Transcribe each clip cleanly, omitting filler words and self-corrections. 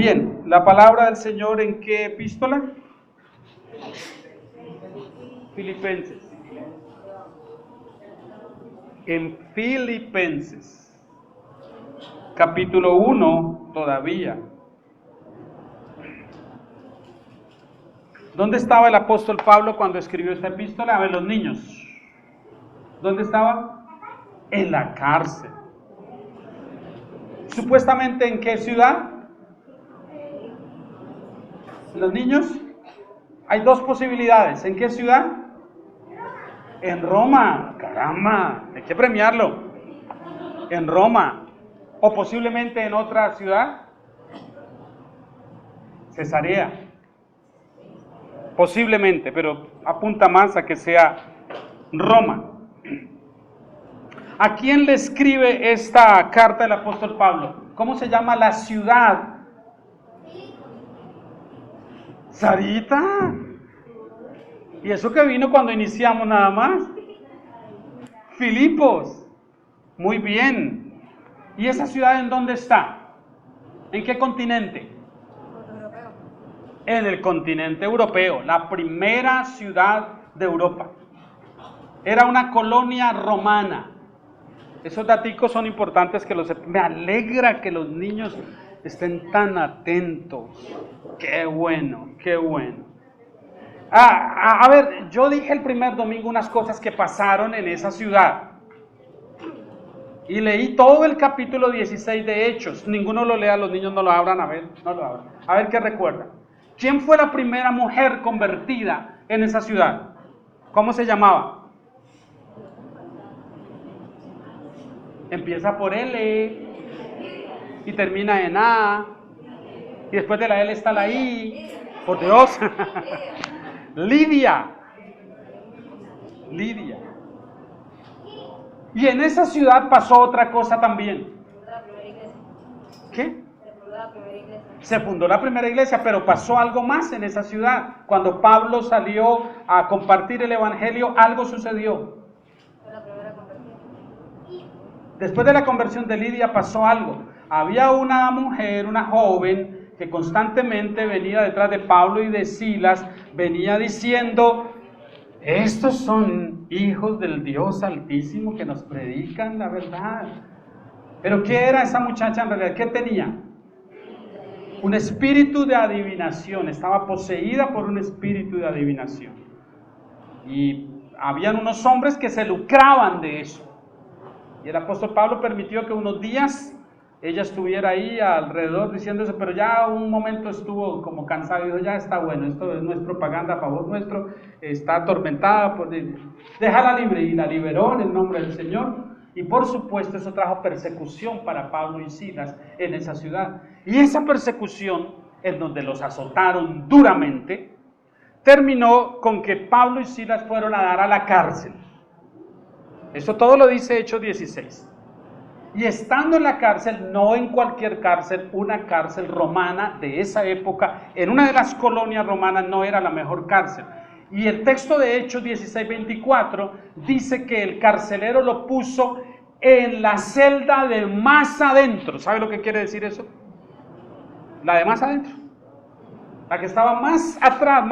Bien, la palabra del Señor, ¿en qué epístola? Filipenses. En Filipenses, capítulo 1 todavía. ¿Dónde estaba el apóstol Pablo cuando escribió esta epístola? A ver, los niños. ¿Dónde estaba? En la cárcel. ¿Supuestamente en qué ciudad? Los niños, hay dos posibilidades. ¿En qué ciudad? En Roma. Caramba, hay que premiarlo. En Roma. O posiblemente en otra ciudad. Cesarea. Posiblemente, pero apunta más a que sea Roma. ¿A quién le escribe esta carta el apóstol Pablo? ¿Cómo se llama la ciudad? Sarita. ¿Y eso que vino cuando iniciamos nada más? Filipos. Muy bien. ¿Y esa ciudad en dónde está? ¿En qué continente? En el continente europeo, la primera ciudad de Europa. Era una colonia romana. Esos daticos son importantes que los sepan. Me alegra que los niños estén tan atentos. Qué bueno, qué bueno. A ver, yo dije el primer domingo unas cosas que pasaron en esa ciudad. Y leí todo el capítulo 16 de Hechos. Ninguno lo lea, los niños no lo abran, a ver, no lo abran. A ver qué recuerdan. ¿Quién fue la primera mujer convertida en esa ciudad? ¿Cómo se llamaba? Empieza por L y termina en A. Y después de la L está la I. Por Dios. Lidia. Lidia. Y en esa ciudad pasó otra cosa también. ¿Qué? Se fundó la primera iglesia, pero pasó algo más en esa ciudad. Cuando Pablo salió a compartir el evangelio, algo sucedió. Después de la conversión de Lidia pasó algo. Había una mujer, una joven, que constantemente venía detrás de Pablo y de Silas, venía diciendo: estos son hijos del Dios Altísimo que nos predican la verdad. Pero ¿qué era esa muchacha en realidad? ¿Qué tenía? Un espíritu de adivinación, estaba poseída por un espíritu de adivinación. Y habían unos hombres que se lucraban de eso. Y el apóstol Pablo permitió que unos días ella estuviera ahí alrededor diciendo eso, pero ya un momento estuvo como cansado y dijo: ya está bueno, esto no es propaganda a favor nuestro, está atormentada, déjala libre, y la liberó en el nombre del Señor. Y por supuesto eso trajo persecución para Pablo y Silas en esa ciudad. Y esa persecución, en donde los azotaron duramente, terminó con que Pablo y Silas fueron a dar a la cárcel. Eso todo lo dice Hechos 16. Y estando en la cárcel, no en cualquier cárcel, una cárcel romana de esa época, en una de las colonias romanas, no era la mejor cárcel. Y el texto de Hechos 16:24 dice que el carcelero lo puso en la celda de más adentro. ¿Sabe lo que quiere decir eso? La de más adentro. La que estaba más atrás,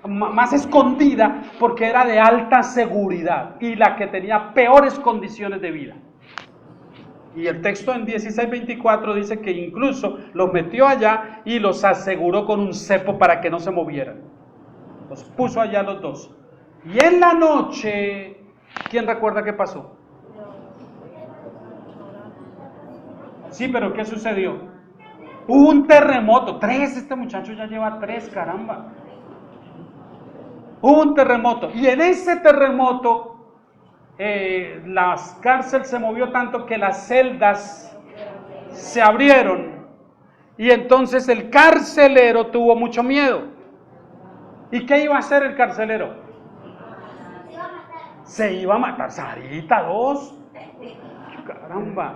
más escondida, porque era de alta seguridad y la que tenía peores condiciones de vida. Y el texto en 16:24 dice que incluso los metió allá y los aseguró con un cepo para que no se movieran. Los puso allá los dos. Y en la noche, ¿quién recuerda qué pasó? Sí, pero ¿qué sucedió? Hubo un terremoto. 3, este muchacho ya lleva 3, caramba. Hubo un terremoto. Y en ese terremoto, la cárcel se movió tanto que las celdas se abrieron. Y entonces el carcelero tuvo mucho miedo. ¿Y qué iba a hacer el carcelero? Se iba a matar. Sarita, 2. Caramba.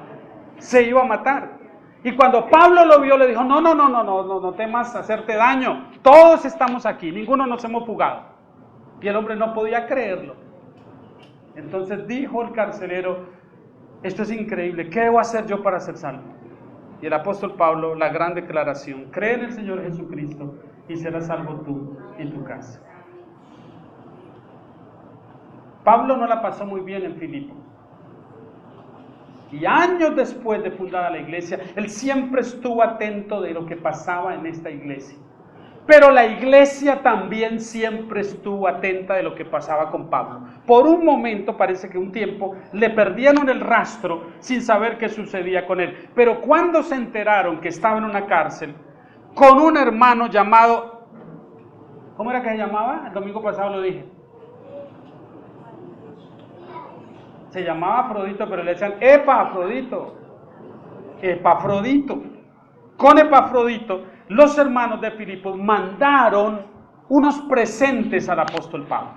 Se iba a matar. Y cuando Pablo lo vio, le dijo: no temas hacerte daño. Todos estamos aquí, ninguno nos hemos fugado. Y el hombre no podía creerlo. Entonces dijo el carcelero: esto es increíble, ¿qué debo hacer yo para ser salvo? Y el apóstol Pablo, la gran declaración: cree en el Señor Jesucristo y serás salvo tú y tu casa. Pablo no la pasó muy bien en Filipos. Y años después de fundada la iglesia, él siempre estuvo atento de lo que pasaba en esta iglesia. Pero la iglesia también siempre estuvo atenta de lo que pasaba con Pablo. Por un momento, parece que un tiempo, le perdieron el rastro sin saber qué sucedía con él. Pero cuando se enteraron que estaba en una cárcel, con un hermano llamado, ¿cómo era que se llamaba? El domingo pasado lo dije. Se llamaba Afrodito, pero le decían Epafrodito. Epafrodito. Con Epafrodito, los hermanos de Filipos mandaron unos presentes al apóstol Pablo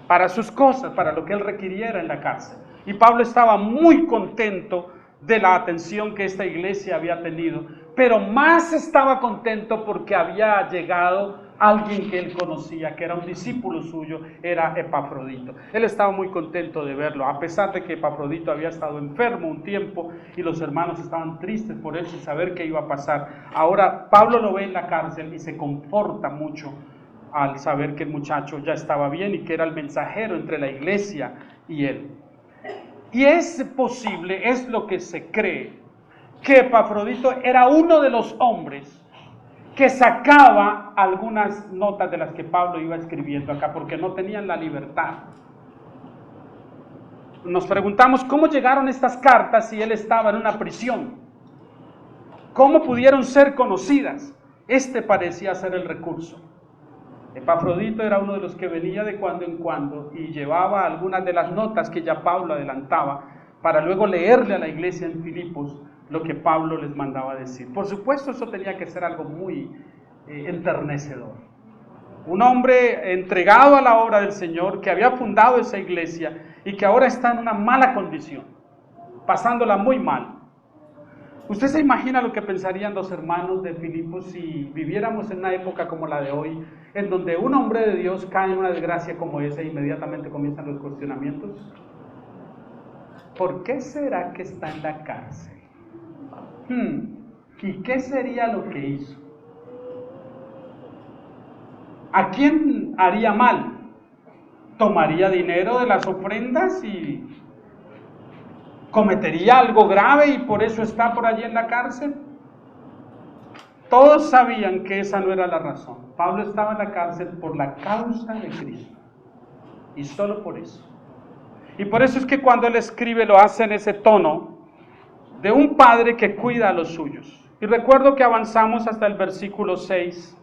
para sus cosas, para lo que él requiriera en la cárcel. Y Pablo estaba muy contento de la atención que esta iglesia había tenido, pero más estaba contento porque había llegado alguien que él conocía, que era un discípulo suyo, era Epafrodito. Él estaba muy contento de verlo, a pesar de que Epafrodito había estado enfermo un tiempo y los hermanos estaban tristes por él sin saber qué iba a pasar. Ahora Pablo lo ve en la cárcel y se conforta mucho al saber que el muchacho ya estaba bien y que era el mensajero entre la iglesia y él. Y es posible, es lo que se cree, que Epafrodito era uno de los hombres que sacaba algunas notas de las que Pablo iba escribiendo acá, porque no tenían la libertad. Nos preguntamos cómo llegaron estas cartas si él estaba en una prisión. ¿Cómo pudieron ser conocidas? Este parecía ser el recurso. Epafrodito era uno de los que venía de cuando en cuando y llevaba algunas de las notas que ya Pablo adelantaba para luego leerle a la iglesia en Filipos lo que Pablo les mandaba decir. Por supuesto, eso tenía que ser algo muy enternecedor. Un hombre entregado a la obra del Señor, que había fundado esa iglesia y que ahora está en una mala condición, pasándola muy mal. ¿Usted se imagina lo que pensarían los hermanos de Filipos si viviéramos en una época como la de hoy, en donde un hombre de Dios cae en una desgracia como esa e inmediatamente comienzan los cuestionamientos? ¿Por qué será que está en la cárcel? ¿Y qué sería lo que hizo? ¿A quién haría mal? ¿Tomaría dinero de las ofrendas y cometería algo grave y por eso está por allí en la cárcel? Todos sabían que esa no era la razón. Pablo estaba en la cárcel por la causa de Cristo y solo por eso. Y por eso es que cuando él escribe lo hace en ese tono de un padre que cuida a los suyos. Y recuerdo que avanzamos hasta el versículo 6,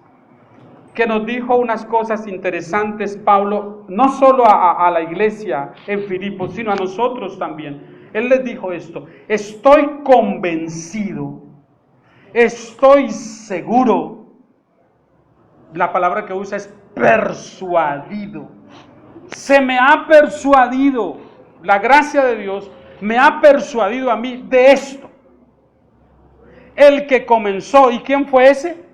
que nos dijo unas cosas interesantes Pablo, no solo a la iglesia en Filipos, sino a nosotros también. Él les dijo esto: estoy convencido, estoy seguro. La palabra que usa es persuadido. Se me ha persuadido, la gracia de Dios me ha persuadido a mí de esto. El que comenzó, ¿y quién fue ese?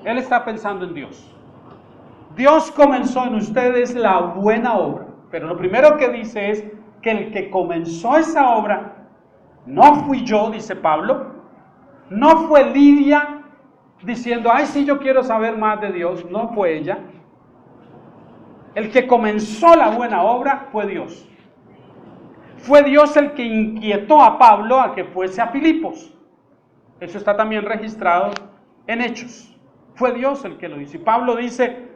Él está pensando en Dios. Dios comenzó en ustedes la buena obra, pero lo primero que dice es que el que comenzó esa obra no fui yo, dice Pablo, no fue Lidia diciendo, ay, sí, yo quiero saber más de Dios, no fue ella. El que comenzó la buena obra fue Dios. Fue Dios el que inquietó a Pablo a que fuese a Filipos. Eso está también registrado en Hechos. Fue Dios el que lo hizo. Y Pablo dice,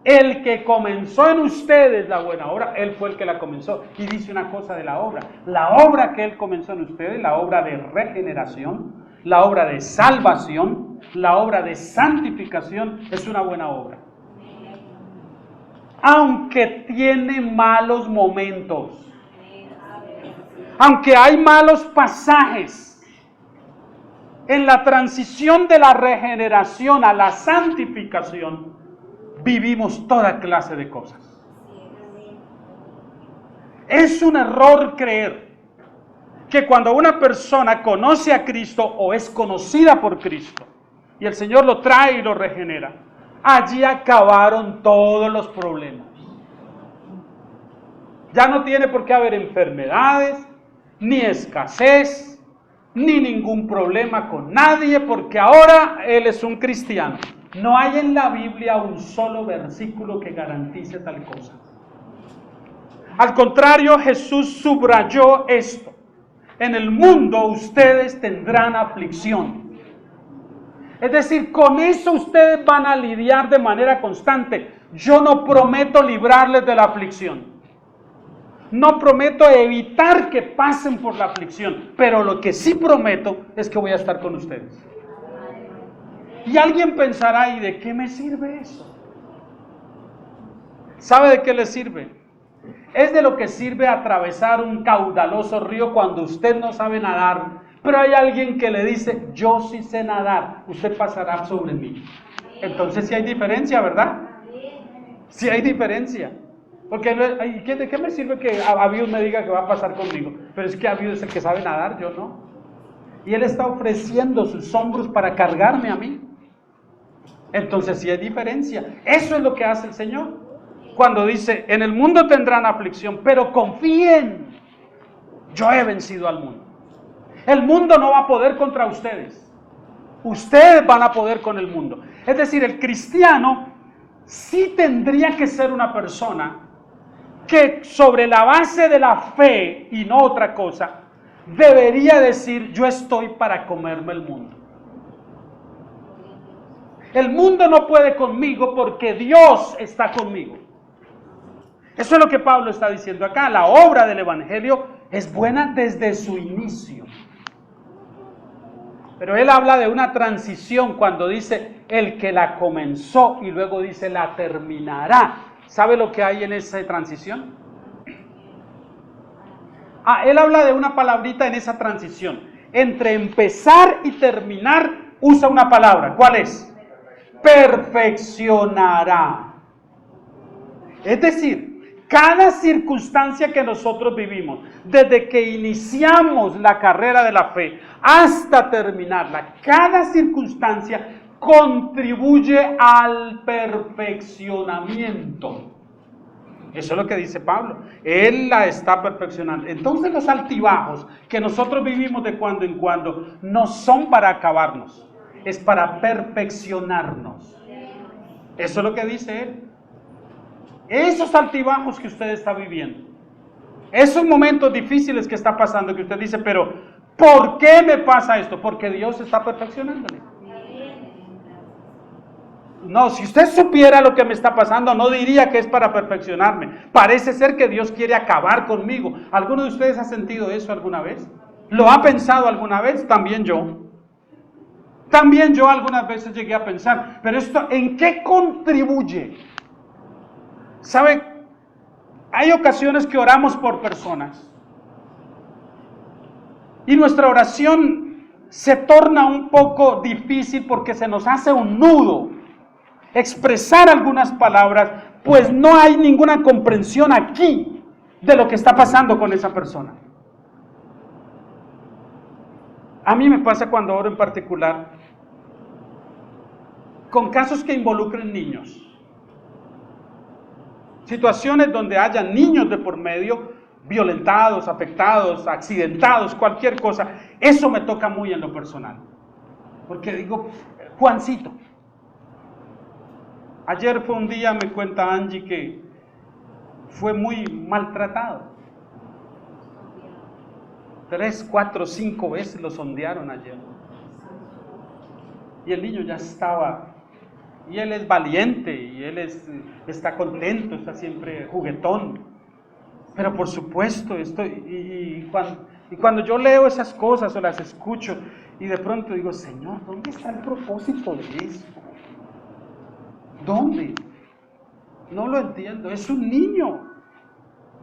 el que comenzó en ustedes la buena obra, él fue el que la comenzó. Y dice una cosa de la obra. La obra que él comenzó en ustedes, la obra de regeneración, la obra de salvación, la obra de santificación, es una buena obra. Aunque tiene malos momentos, aunque hay malos pasajes, en la transición de la regeneración a la santificación, vivimos toda clase de cosas. Es un error creer que cuando una persona conoce a Cristo o es conocida por Cristo, y el Señor lo trae y lo regenera, allí acabaron todos los problemas. Ya no tiene por qué haber enfermedades, ni escasez, ni ningún problema con nadie, porque ahora él es un cristiano. No hay en la Biblia un solo versículo que garantice tal cosa. Al contrario, Jesús subrayó esto: en el mundo ustedes tendrán aflicción. Es decir, con eso ustedes van a lidiar de manera constante. Yo no prometo librarles de la aflicción. No prometo evitar que pasen por la aflicción, pero lo que sí prometo es que voy a estar con ustedes. Y alguien pensará, ¿y de qué me sirve eso? ¿Sabe de qué le sirve? Es de lo que sirve atravesar un caudaloso río cuando usted no sabe nadar, pero hay alguien que le dice, yo sí sé nadar, usted pasará sobre mí. Entonces sí hay diferencia, ¿verdad? Sí hay diferencia. Porque ¿de qué me sirve que Abiud me diga que va a pasar conmigo? Pero es que Abiud es el que sabe nadar, yo no. Y él está ofreciendo sus hombros para cargarme a mí. Entonces sí hay diferencia. Eso es lo que hace el Señor. Cuando dice, en el mundo tendrán aflicción, pero confíen, yo he vencido al mundo. El mundo no va a poder contra ustedes. Ustedes van a poder con el mundo. Es decir, el cristiano sí tendría que ser una persona que sobre la base de la fe y no otra cosa, debería decir, yo estoy para comerme el mundo. El mundo no puede conmigo porque Dios está conmigo. Eso es lo que Pablo está diciendo acá. La obra del Evangelio es buena desde su inicio. Pero él habla de una transición cuando dice el que la comenzó y luego dice la terminará. ¿Sabe lo que hay en esa transición? Él habla de una palabrita en esa transición. Entre empezar y terminar usa una palabra. ¿Cuál es? Perfeccionará. Es decir, cada circunstancia que nosotros vivimos, desde que iniciamos la carrera de la fe hasta terminarla, cada circunstancia contribuye al perfeccionamiento. Eso es lo que dice Pablo. Él la está perfeccionando. Entonces los altibajos que nosotros vivimos de cuando en cuando no son para acabarnos, es para perfeccionarnos. Eso es lo que dice él. Esos altibajos que usted está viviendo, esos momentos difíciles que está pasando, que usted dice, pero ¿por qué me pasa esto? Porque Dios está perfeccionándole. No, si usted supiera lo que me está pasando, no diría que es para perfeccionarme. Parece ser que Dios quiere acabar conmigo. ¿Alguno de ustedes ha sentido eso alguna vez? ¿Lo ha pensado alguna vez? También yo. También yo algunas veces llegué a pensar, pero esto, ¿en qué contribuye? ¿Sabe? Hay ocasiones que oramos por personas y nuestra oración se torna un poco difícil porque se nos hace un nudo expresar algunas palabras, pues no hay ninguna comprensión aquí de lo que está pasando con esa persona. A mí me pasa cuando oro en particular con casos que involucren niños. Situaciones donde haya niños de por medio, violentados, afectados, accidentados, cualquier cosa. Eso me toca muy en lo personal. Porque digo, Juancito. Ayer fue un día, me cuenta Angie, que fue muy maltratado. 3, 4, 5 veces lo sondearon ayer. Y el niño ya estaba, y él es valiente, y él está contento, está siempre juguetón. Pero por supuesto, cuando yo leo esas cosas o las escucho, y de pronto digo, Señor, ¿dónde está el propósito de esto? ¿Dónde? No lo entiendo, es un niño.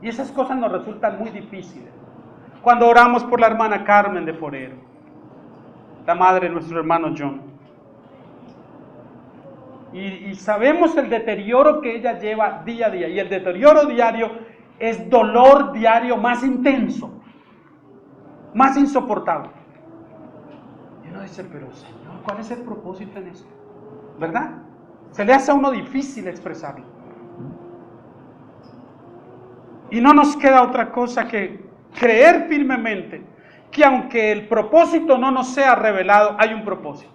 Y esas cosas nos resultan muy difíciles. Cuando oramos por la hermana Carmen de Forero, la madre de nuestro hermano John, y sabemos el deterioro que ella lleva día a día, y el deterioro diario es dolor diario más intenso, más insoportable. Y uno dice, pero Señor, ¿cuál es el propósito en esto? ¿Verdad? Se le hace a uno difícil expresarlo. Y no nos queda otra cosa que creer firmemente que aunque el propósito no nos sea revelado, hay un propósito.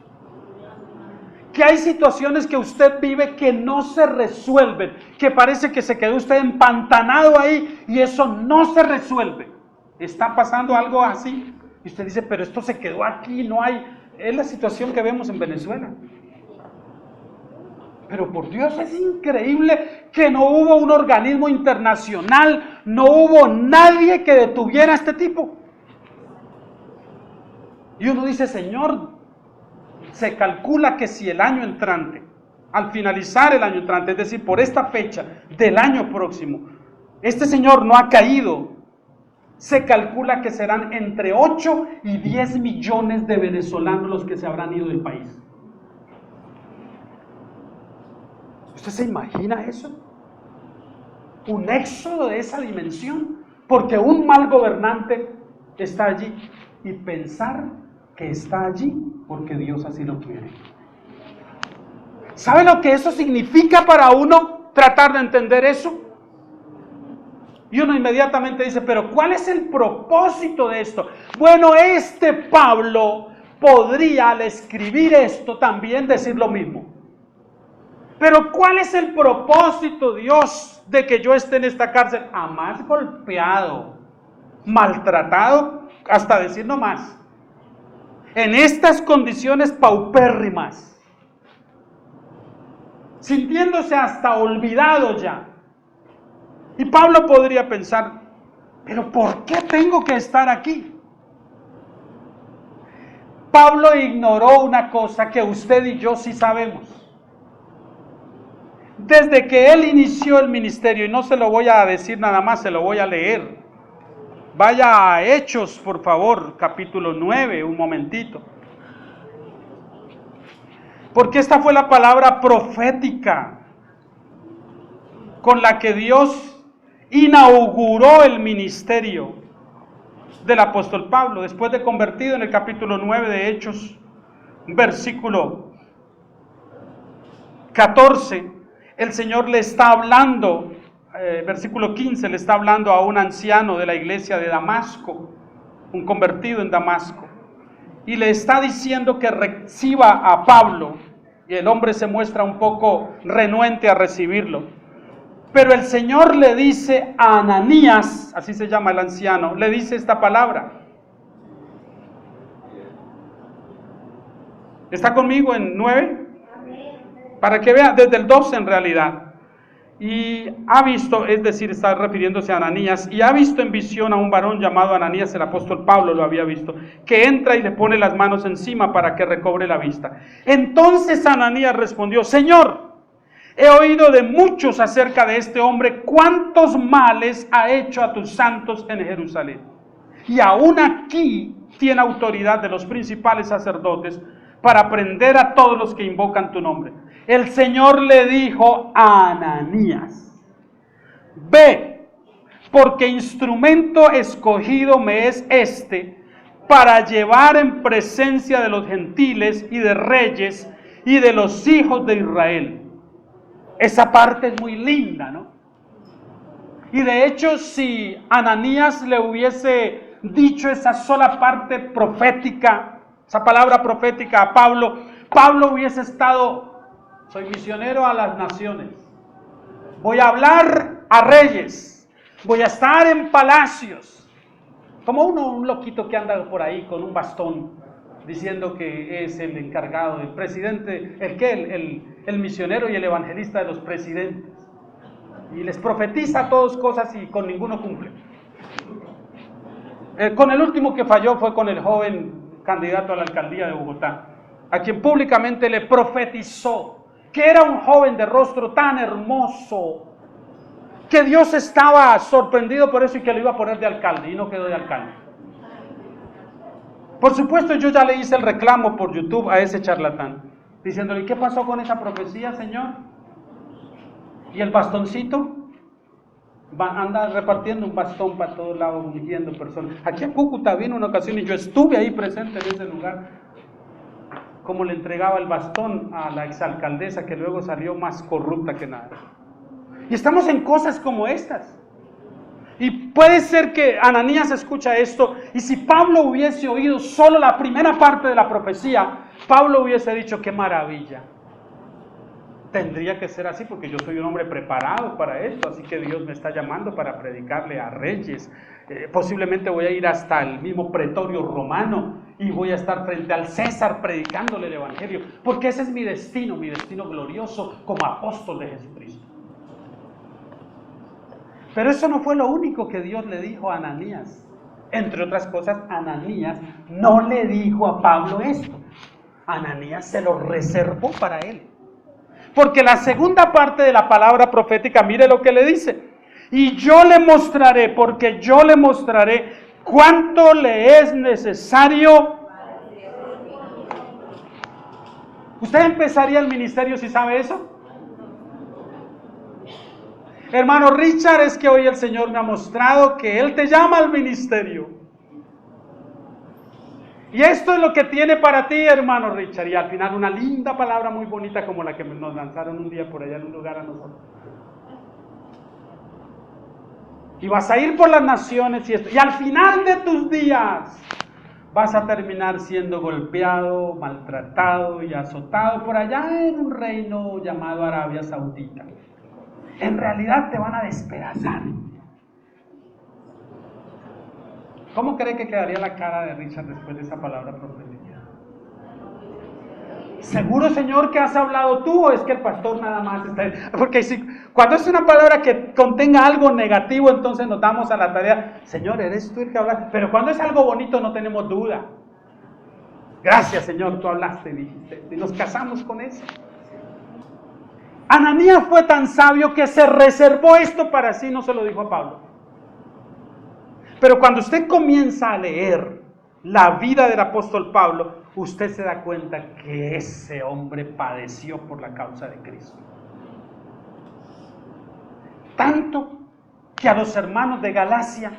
Que hay situaciones que usted vive que no se resuelven, que parece que se quedó usted empantanado ahí y eso no se resuelve. Está pasando algo así y usted dice, pero esto se quedó aquí, no hay. Es la situación que vemos en Venezuela. Pero por Dios, es increíble que no hubo un organismo internacional, no hubo nadie que detuviera a este tipo. Y uno dice, Señor, se calcula que si el año entrante, al finalizar el año entrante, es decir, por esta fecha del año próximo, este señor no ha caído, se calcula que serán entre 8 y 10 millones de venezolanos los que se habrán ido del país. ¿Usted se imagina eso? Un éxodo de esa dimensión, porque un mal gobernante está allí, y pensar que está allí porque Dios así lo quiere. ¿Sabe lo que eso significa para uno tratar de entender eso? Y uno inmediatamente dice, pero ¿cuál es el propósito de esto? Bueno, este Pablo podría al escribir esto también decir lo mismo. Pero ¿cuál es el propósito, Dios, de que yo esté en esta cárcel? A más golpeado, maltratado, hasta decir no más. En estas condiciones paupérrimas, sintiéndose hasta olvidado ya. Y Pablo podría pensar, pero ¿por qué tengo que estar aquí? Pablo ignoró una cosa que usted y yo sí sabemos. Desde que él inició el ministerio, y no se lo voy a decir nada más, se lo voy a leer. Vaya a Hechos, por favor, capítulo 9, un momentito. Porque esta fue la palabra profética con la que Dios inauguró el ministerio del apóstol Pablo, después de convertido en el capítulo 9 de Hechos, versículo 14. El Señor le está hablando, versículo 15, le está hablando a un anciano de la iglesia de Damasco, un convertido en Damasco, y le está diciendo que reciba a Pablo, y el hombre se muestra un poco renuente a recibirlo. Pero el Señor le dice a Ananías, así se llama el anciano, le dice esta palabra. ¿Está conmigo en 9? Para que vea, desde el 12 en realidad. Y ha visto, es decir, está refiriéndose a Ananías, y ha visto en visión a un varón llamado Ananías, el apóstol Pablo lo había visto, que entra y le pone las manos encima para que recobre la vista. Entonces Ananías respondió, Señor, he oído de muchos acerca de este hombre, cuántos males ha hecho a tus santos en Jerusalén. Y aún aquí tiene autoridad de los principales sacerdotes para prender a todos los que invocan tu nombre. El Señor le dijo a Ananías, ve, porque instrumento escogido me es este, para llevar en presencia de los gentiles y de reyes y de los hijos de Israel. Esa parte es muy linda, ¿no? Y de hecho, si Ananías le hubiese dicho esa sola parte profética, esa palabra profética a Pablo, Pablo hubiese estado, soy misionero a las naciones, voy a hablar a reyes, voy a estar en palacios, como un loquito que anda por ahí con un bastón, diciendo que es el encargado del presidente, el misionero y el evangelista de los presidentes, y les profetiza a todos cosas y con ninguno cumple. Con el último que falló fue con el joven candidato a la alcaldía de Bogotá, a quien públicamente le profetizó que era un joven de rostro tan hermoso, que Dios estaba sorprendido por eso y que lo iba a poner de alcalde, y no quedó de alcalde. Por supuesto, yo ya le hice el reclamo por YouTube a ese charlatán, diciéndole, ¿qué pasó con esa profecía, Señor? ¿Y el bastoncito? Anda repartiendo un bastón para todos lados, ungiendo personas. Aquí a Cúcuta vino una ocasión y yo estuve ahí presente en ese lugar, como le entregaba el bastón a la exalcaldesa, que luego salió más corrupta que nada. Y estamos en cosas como estas. Y puede ser que Ananías escucha esto, y si Pablo hubiese oído solo la primera parte de la profecía, Pablo hubiese dicho, qué maravilla. Tendría que ser así porque yo soy un hombre preparado para esto, así que Dios me está llamando para predicarle a reyes. Posiblemente voy a ir hasta el mismo pretorio romano y voy a estar frente al César predicándole el evangelio, porque ese es mi destino glorioso como apóstol de Jesucristo. Pero eso no fue lo único que Dios le dijo a Ananías. Entre otras cosas, Ananías no le dijo a Pablo esto. Ananías se lo reservó para él. Porque la segunda parte de la palabra profética, mire lo que le dice. Y yo le mostraré, porque yo le mostraré cuánto le es necesario. ¿Usted empezaría el ministerio si sabe eso? Hermano Richard, es que hoy el Señor me ha mostrado que Él te llama al ministerio. Y esto es lo que tiene para ti, hermano Richard. Y al final una linda palabra muy bonita como la que nos lanzaron un día por allá en un lugar a nosotros. Y vas a ir por las naciones y al final de tus días vas a terminar siendo golpeado, maltratado y azotado por allá en un reino llamado Arabia Saudita. En realidad te van a despedazar. ¿Cómo cree que quedaría la cara de Richard después de esa palabra profética? ¿Seguro, Señor, que has hablado tú o es que el pastor nada más está...? Porque cuando es una palabra que contenga algo negativo, entonces nos damos a la tarea, Señor, eres tú el que habla. Pero cuando es algo bonito no tenemos duda. Gracias, Señor, tú hablaste, dijiste. Y nos casamos con eso. Ananías fue tan sabio que se reservó esto para sí, no se lo dijo a Pablo. Pero cuando usted comienza a leer la vida del apóstol Pablo, usted se da cuenta que ese hombre padeció por la causa de Cristo. Tanto que a los hermanos de Galacia,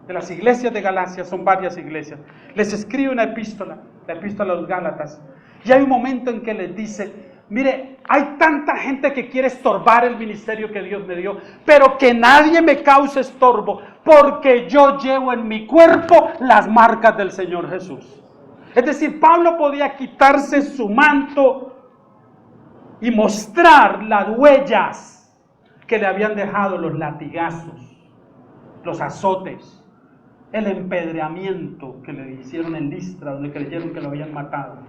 de las iglesias de Galacia, son varias iglesias, les escribe una epístola, la epístola a los Gálatas, y hay un momento en que les dice, mire, hay tanta gente que quiere estorbar el ministerio que Dios me dio, pero que nadie me cause estorbo, porque yo llevo en mi cuerpo las marcas del Señor Jesús. Es decir, Pablo podía quitarse su manto y mostrar las huellas que le habían dejado los latigazos, los azotes, el empedreamiento que le hicieron en Listra, donde creyeron que lo habían matado.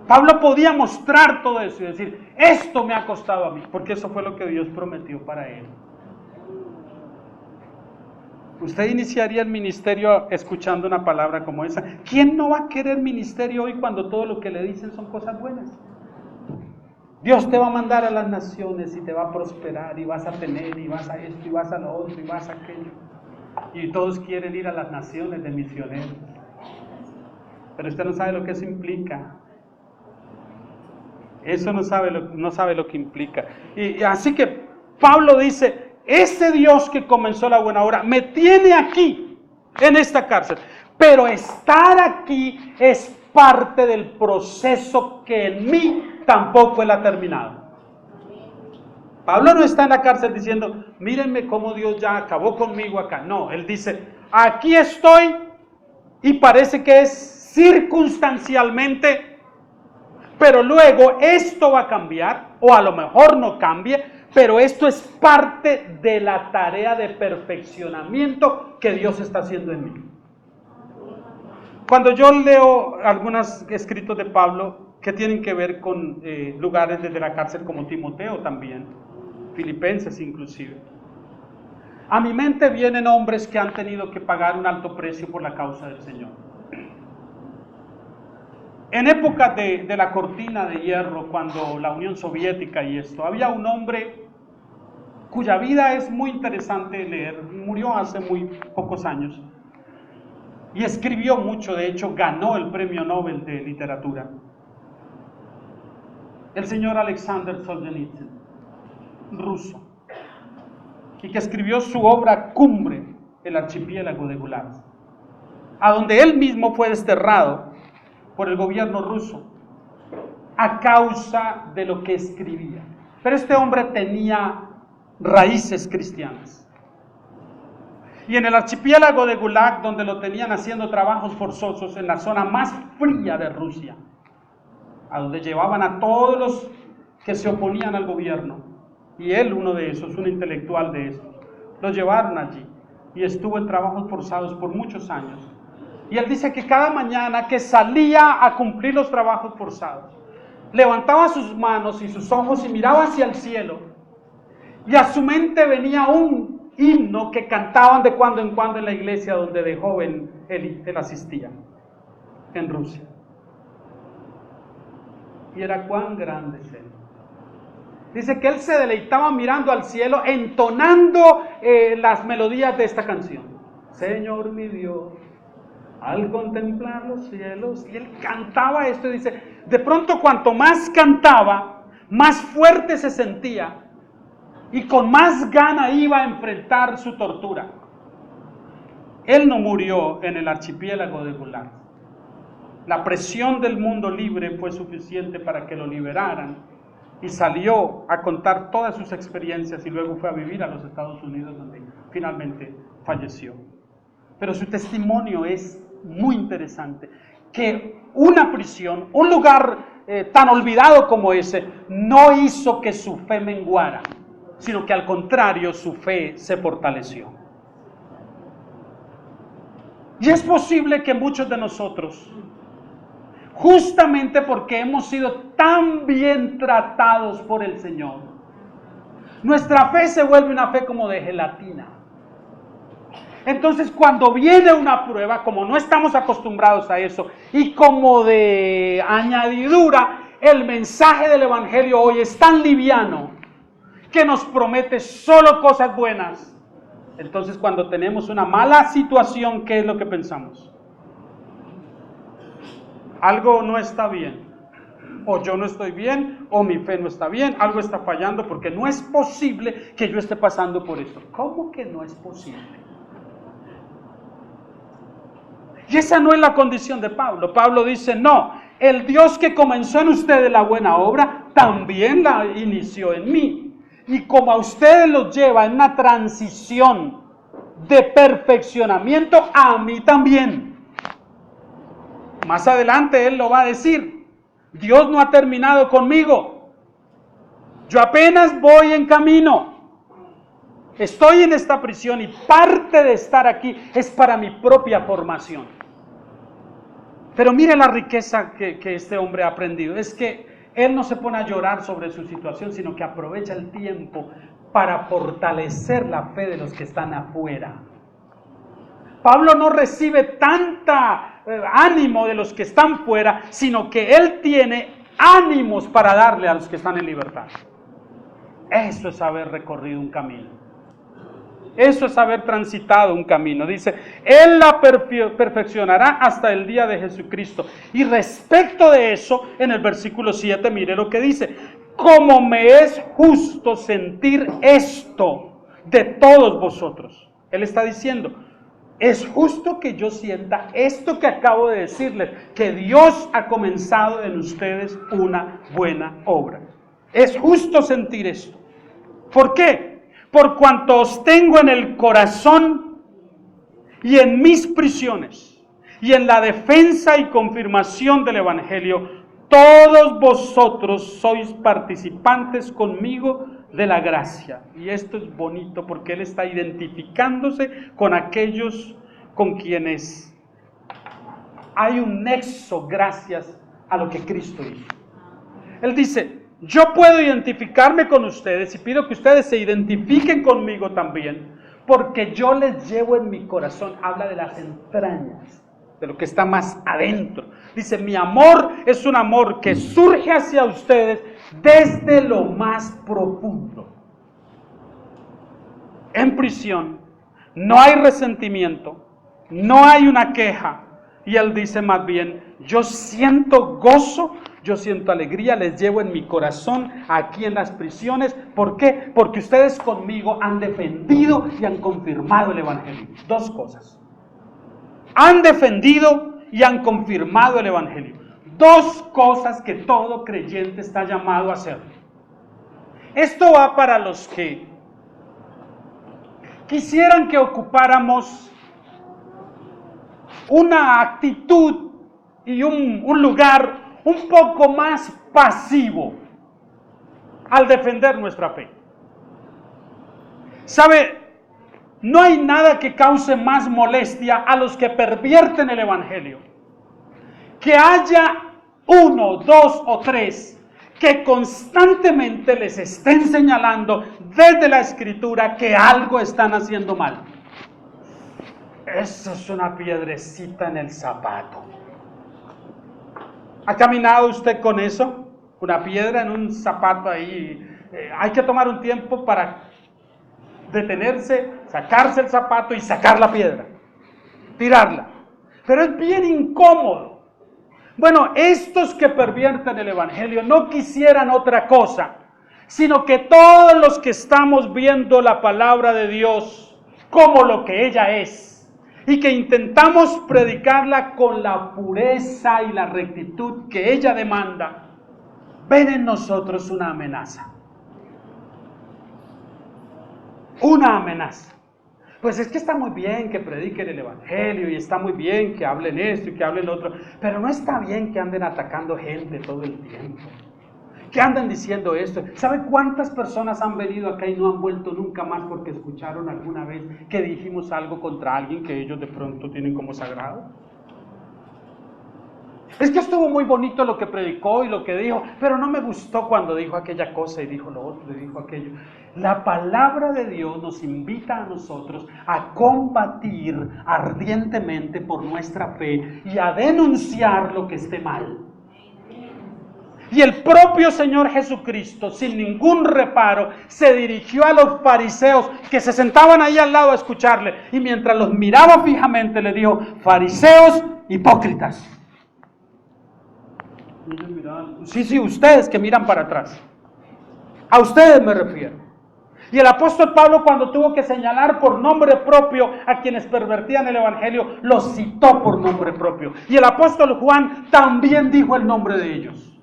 Pablo podía mostrar todo eso y decir, esto me ha costado a mí, porque eso fue lo que Dios prometió para él. Usted iniciaría el ministerio escuchando una palabra como esa. ¿Quién no va a querer ministerio hoy cuando todo lo que le dicen son cosas buenas? Dios te va a mandar a las naciones y te va a prosperar y vas a tener y vas a esto y vas a lo otro y vas a aquello. Y todos quieren ir a las naciones de misioneros. Pero usted no sabe lo que eso implica. Eso no sabe lo que implica. Y así que Pablo dice, ese Dios que comenzó la buena obra me tiene aquí, en esta cárcel. Pero estar aquí es parte del proceso que en mí tampoco él ha terminado. Pablo no está en la cárcel diciendo, mírenme cómo Dios ya acabó conmigo acá. No, él dice, aquí estoy y parece que es circunstancialmente, pero luego esto va a cambiar, o a lo mejor no cambie, pero esto es parte de la tarea de perfeccionamiento que Dios está haciendo en mí. Cuando yo leo algunos escritos de Pablo que tienen que ver con lugares desde la cárcel como Timoteo también, Filipenses inclusive, a mi mente vienen hombres que han tenido que pagar un alto precio por la causa del Señor. En época de la cortina de hierro, cuando la Unión Soviética y esto, había un hombre cuya vida es muy interesante leer, murió hace muy pocos años y escribió mucho, de hecho ganó el premio Nobel de literatura, el señor Alexander Solzhenitsyn, ruso, y que escribió su obra cumbre, El archipiélago de Gulag, a donde él mismo fue desterrado por el gobierno ruso a causa de lo que escribía. Pero este hombre tenía raíces cristianas. Y en el archipiélago de Gulag, donde lo tenían haciendo trabajos forzosos en la zona más fría de Rusia, a donde llevaban a todos los que se oponían al gobierno, y él uno de esos, un intelectual de esos, lo llevaron allí y estuvo en trabajos forzados por muchos años. Y él dice que cada mañana que salía a cumplir los trabajos forzados, levantaba sus manos y sus ojos y miraba hacia el cielo, y a su mente venía un himno que cantaban de cuando en cuando en la iglesia donde de joven él asistía, en Rusia. Y era cuán grande es él. Dice que él se deleitaba mirando al cielo, entonando las melodías de esta canción. Señor mi Dios, al contemplar los cielos, y él cantaba esto y dice, de pronto cuanto más cantaba, más fuerte se sentía y con más gana iba a enfrentar su tortura. Él no murió en el archipiélago de Gulag. La presión del mundo libre fue suficiente para que lo liberaran y salió a contar todas sus experiencias y luego fue a vivir a los Estados Unidos, donde finalmente falleció. Pero su testimonio es muy interesante, que una prisión, un lugar tan olvidado como ese, no hizo que su fe menguara, sino que al contrario su fe se fortaleció. Y es posible que muchos de nosotros, justamente porque hemos sido tan bien tratados por el Señor, nuestra fe se vuelve una fe como de gelatina. Entonces cuando viene una prueba, como no estamos acostumbrados a eso, y como de añadidura, el mensaje del Evangelio hoy es tan liviano, que nos promete solo cosas buenas. Entonces cuando tenemos una mala situación, ¿qué es lo que pensamos? Algo no está bien, o yo no estoy bien, o mi fe no está bien, algo está fallando, porque no es posible que yo esté pasando por esto. ¿Cómo que no es posible? Y esa no es la condición de Pablo. Pablo dice, no, el Dios que comenzó en ustedes la buena obra, también la inició en mí. Y como a ustedes los lleva en una transición de perfeccionamiento, a mí también. Más adelante él lo va a decir, Dios no ha terminado conmigo, yo apenas voy en camino, estoy en esta prisión y parte de estar aquí es para mi propia formación. Pero mire la riqueza que este hombre ha aprendido, es que él no se pone a llorar sobre su situación, sino que aprovecha el tiempo para fortalecer la fe de los que están afuera. Pablo no recibe tanta ánimo de los que están fuera, sino que él tiene ánimos para darle a los que están en libertad. Eso es haber recorrido un camino. Eso es haber transitado un camino. Dice, Él la perfeccionará hasta el día de Jesucristo. Y respecto de eso, en el versículo 7, mire lo que dice. Como me es justo sentir esto de todos vosotros. Él está diciendo, es justo que yo sienta esto que acabo de decirles, que Dios ha comenzado en ustedes una buena obra. Es justo sentir esto. ¿Por qué? Por cuanto os tengo en el corazón y en mis prisiones y en la defensa y confirmación del Evangelio, todos vosotros sois participantes conmigo de la gracia. Y esto es bonito porque él está identificándose con aquellos con quienes hay un nexo gracias a lo que Cristo hizo. Él dice, yo puedo identificarme con ustedes y pido que ustedes se identifiquen conmigo también, porque yo les llevo en mi corazón. Habla de las entrañas, de lo que está más adentro. Dice, mi amor es un amor que surge hacia ustedes desde lo más profundo. En prisión no hay resentimiento, no hay una queja. Y él dice más bien, yo siento gozo, yo siento alegría, les llevo en mi corazón aquí en las prisiones. ¿Por qué? Porque ustedes conmigo han defendido y han confirmado el Evangelio. Dos cosas. Han defendido y han confirmado el Evangelio. Dos cosas que todo creyente está llamado a hacer. Esto va para los que quisieran que ocupáramos una actitud y un lugar un poco más pasivo al defender nuestra fe. ¿Sabe? No hay nada que cause más molestia a los que pervierten el Evangelio. Que haya 1, 2 o 3 que constantemente les estén señalando desde la Escritura que algo están haciendo mal. Eso es una piedrecita en el zapato. ¿Ha caminado usted con eso? Una piedra en un zapato ahí. Hay que tomar un tiempo para detenerse, sacarse el zapato y sacar la piedra, tirarla. Pero es bien incómodo. Bueno, estos que pervierten el Evangelio no quisieran otra cosa, sino que todos los que estamos viendo la palabra de Dios como lo que ella es, y que intentamos predicarla con la pureza y la rectitud que ella demanda, ven en nosotros una amenaza. Una amenaza. Pues es que está muy bien que prediquen el Evangelio y está muy bien que hablen esto y que hablen lo otro, pero no está bien que anden atacando gente todo el tiempo, que anden diciendo esto. ¿Sabe cuántas personas han venido acá y no han vuelto nunca más porque escucharon alguna vez que dijimos algo contra alguien que ellos de pronto tienen como sagrado? Es que estuvo muy bonito lo que predicó y lo que dijo, pero no me gustó cuando dijo aquella cosa y dijo lo otro y dijo aquello. La palabra de Dios nos invita a nosotros a combatir ardientemente por nuestra fe y a denunciar lo que esté mal. Y el propio Señor Jesucristo, sin ningún reparo, se dirigió a los fariseos que se sentaban ahí al lado a escucharle, y mientras los miraba fijamente le dijo: fariseos hipócritas. Y ellos miraban, sí, ustedes que miran para atrás, a ustedes me refiero. Y el apóstol Pablo, cuando tuvo que señalar por nombre propio a quienes pervertían el Evangelio, los citó por nombre propio. Y el apóstol Juan también dijo el nombre de ellos.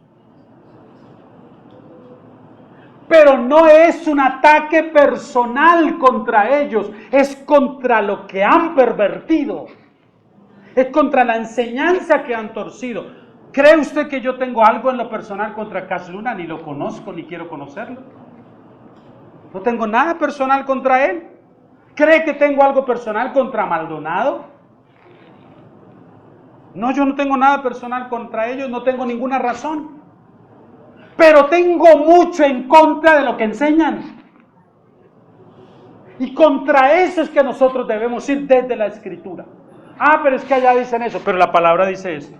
Pero no es un ataque personal contra ellos, es contra lo que han pervertido, es contra la enseñanza que han torcido. ¿Cree usted que yo tengo algo en lo personal contra Cash Luna? Ni lo conozco, ni quiero conocerlo. No tengo nada personal contra él. ¿Cree que tengo algo personal contra Maldonado? No, yo no tengo nada personal contra ellos, no tengo ninguna razón. Pero tengo mucho en contra de lo que enseñan. Y contra eso es que nosotros debemos ir desde la Escritura. Ah, pero es que allá dicen eso, pero la palabra dice esto.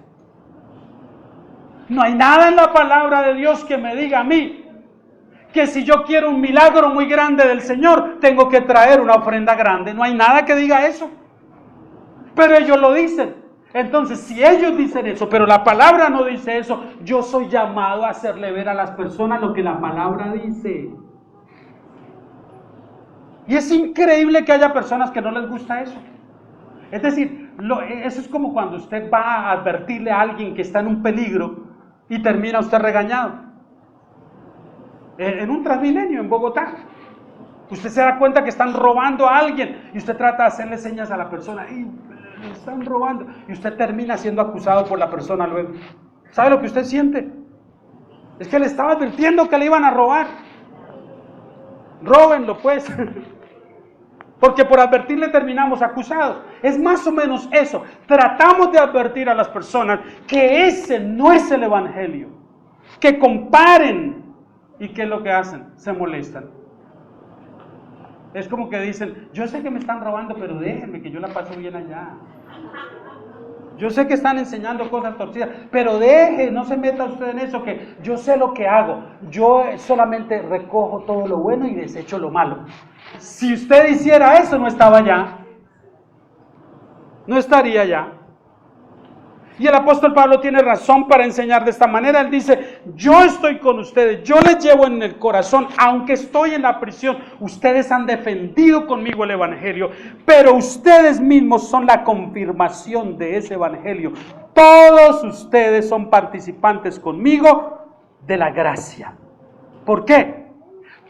No hay nada en la palabra de Dios que me diga a mí que si yo quiero un milagro muy grande del Señor, tengo que traer una ofrenda grande. No hay nada que diga eso. Pero ellos lo dicen. Entonces, si ellos dicen eso, pero la palabra no dice eso, yo soy llamado a hacerle ver a las personas lo que la palabra dice. Y es increíble que haya personas que no les gusta eso. Es decir, eso es como cuando usted va a advertirle a alguien que está en un peligro y termina usted regañado. En un Transmilenio en Bogotá, usted se da cuenta que están robando a alguien y usted trata de hacerle señas a la persona y le están robando, y usted termina siendo acusado por la persona luego. ¿Sabe lo que usted siente? Es que le estaba advirtiendo que le iban a robar. Róbenlo pues. Porque por advertirle terminamos acusados. Es más o menos eso. Tratamos de advertir a las personas que ese no es el Evangelio. Que comparen. ¿Y qué es lo que hacen? Se molestan. Es como que dicen: yo sé que me están robando, pero déjenme que yo la paso bien allá. Yo sé que están enseñando cosas torcidas, pero no se meta usted en eso, que yo sé lo que hago. Yo solamente recojo todo lo bueno y desecho lo malo. Si usted hiciera eso, no estaba allá. No estaría allá. Y el apóstol Pablo tiene razón para enseñar de esta manera. Él dice: yo estoy con ustedes, yo les llevo en el corazón, aunque estoy en la prisión. Ustedes han defendido conmigo el Evangelio, pero ustedes mismos son la confirmación de ese Evangelio. Todos ustedes son participantes conmigo de la gracia. ¿Por qué?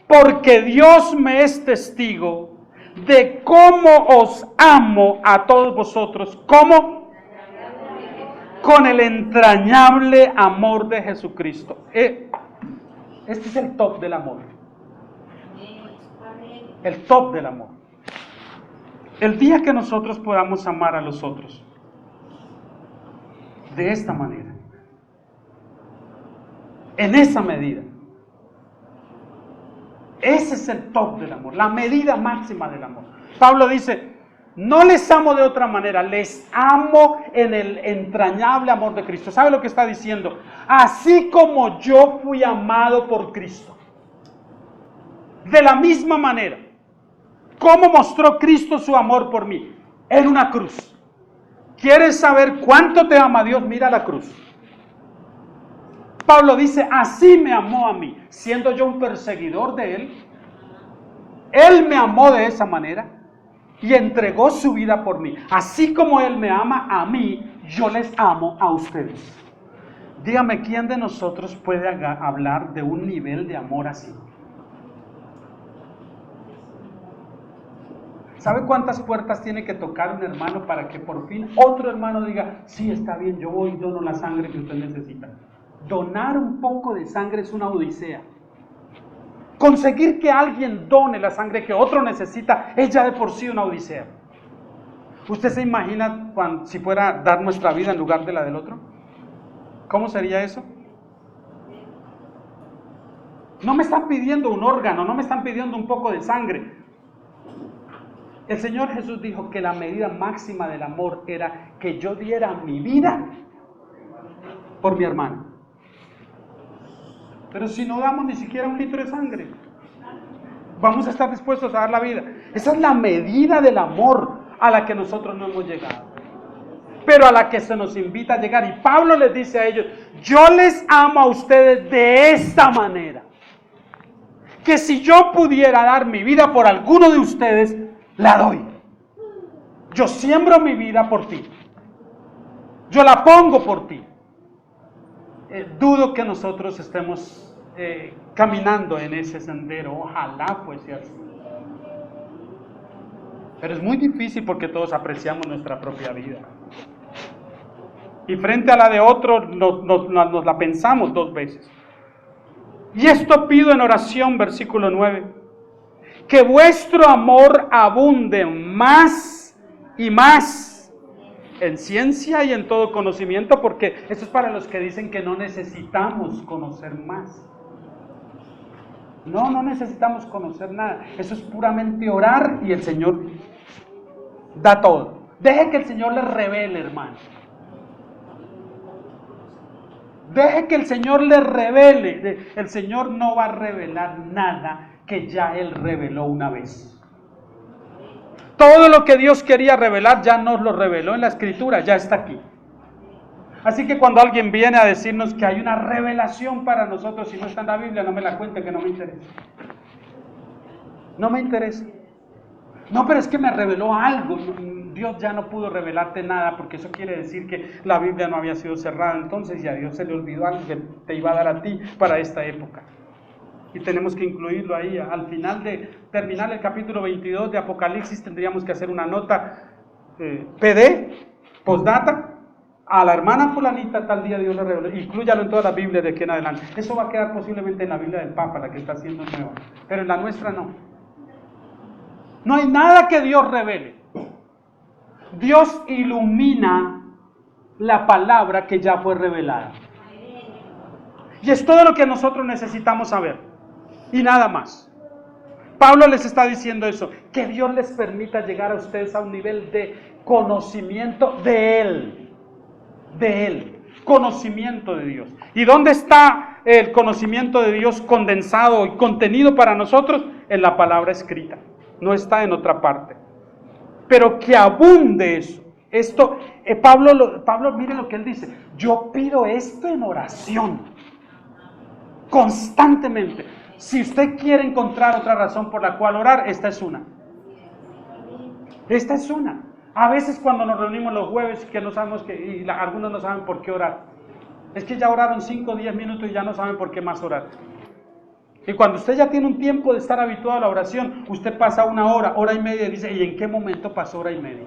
Porque Dios me es testigo de cómo os amo a todos vosotros, ¿cómo? Con el entrañable amor de Jesucristo. Este es el top del amor. El top del amor. El día que nosotros podamos amar a los otros de esta manera, en esa medida, ese es el top del amor, la medida máxima del amor. Pablo dice, no les amo de otra manera, les amo en el entrañable amor de Cristo. ¿Sabe lo que está diciendo? Así como yo fui amado por Cristo. De la misma manera. ¿Cómo mostró Cristo su amor por mí? En una cruz. ¿Quieres saber cuánto te ama Dios? Mira la cruz. Pablo dice, así me amó a mí, siendo yo un perseguidor de Él. Él me amó de esa manera y entregó su vida por mí. Así como Él me ama a mí, yo les amo a ustedes. Dígame, ¿quién de nosotros puede hablar de un nivel de amor así? ¿Sabe cuántas puertas tiene que tocar un hermano para que por fin otro hermano diga, sí, está bien, yo voy y dono la sangre que usted necesita? Donar un poco de sangre es una odisea. Conseguir que alguien done la sangre que otro necesita es ya de por sí una odisea. ¿Usted se imagina si fuera dar nuestra vida en lugar de la del otro? ¿Cómo sería eso? No me están pidiendo un órgano, no me están pidiendo un poco de sangre. El Señor Jesús dijo que la medida máxima del amor era que yo diera mi vida por mi hermano. Pero si no damos ni siquiera un litro de sangre, vamos a estar dispuestos a dar la vida. Esa es la medida del amor a la que nosotros no hemos llegado, pero a la que se nos invita a llegar. Y Pablo les dice a ellos, yo les amo a ustedes de esta manera, que si yo pudiera dar mi vida por alguno de ustedes, la doy. Yo siembro mi vida por ti. Yo la pongo por ti. Dudo que nosotros estemos caminando en ese sendero. Ojalá fuese así. Pero es muy difícil porque todos apreciamos nuestra propia vida. Y frente a la de otro nos la pensamos dos veces. Y esto pido en oración, versículo 9. Que vuestro amor abunde más y más en ciencia y en todo conocimiento, porque esto es para los que dicen que no necesitamos conocer más. No necesitamos conocer nada. Eso es puramente orar y el Señor da todo. Deje que el Señor le revele, hermano. Deje que el Señor le revele. El Señor no va a revelar nada que ya Él reveló una vez. Todo lo que Dios quería revelar ya nos lo reveló en la Escritura, ya está aquí. Así que cuando alguien viene a decirnos que hay una revelación para nosotros y no está en la Biblia, no me la cuente, que no me interesa. No me interesa. No, pero es que me reveló algo. Dios ya no pudo revelarte nada, porque eso quiere decir que la Biblia no había sido cerrada entonces y a Dios se le olvidó algo que te iba a dar a ti para esta época. Y tenemos que incluirlo ahí. Al final de terminar el capítulo 22 de Apocalipsis tendríamos que hacer una nota PD, postdata, a la hermana fulanita tal día Dios le reveló. Inclúyalo en todas las Biblias de aquí en adelante. Eso va a quedar posiblemente en la Biblia del Papa, la que está haciendo nueva, pero en la nuestra no. No hay nada que Dios revele. Dios ilumina la palabra que ya fue revelada. Y es todo lo que nosotros necesitamos saber. Y nada más. Pablo les está diciendo eso, que Dios les permita llegar a ustedes a un nivel de conocimiento de Él, conocimiento de Dios. ¿Y dónde está el conocimiento de Dios condensado y contenido para nosotros? En la palabra escrita, no está en otra parte. Pero que abunde eso. Esto, Pablo, mire lo que él dice, yo pido esto en oración, constantemente. Si usted quiere encontrar otra razón por la cual orar, esta es una. Esta es una. A veces cuando nos reunimos los jueves, que no sabemos algunos no saben por qué orar. Es que ya oraron 5 o 10 minutos y ya no saben por qué más orar. Y cuando usted ya tiene un tiempo de estar habituado a la oración, usted pasa una hora, hora y media y dice, ¿y en qué momento pasó hora y media?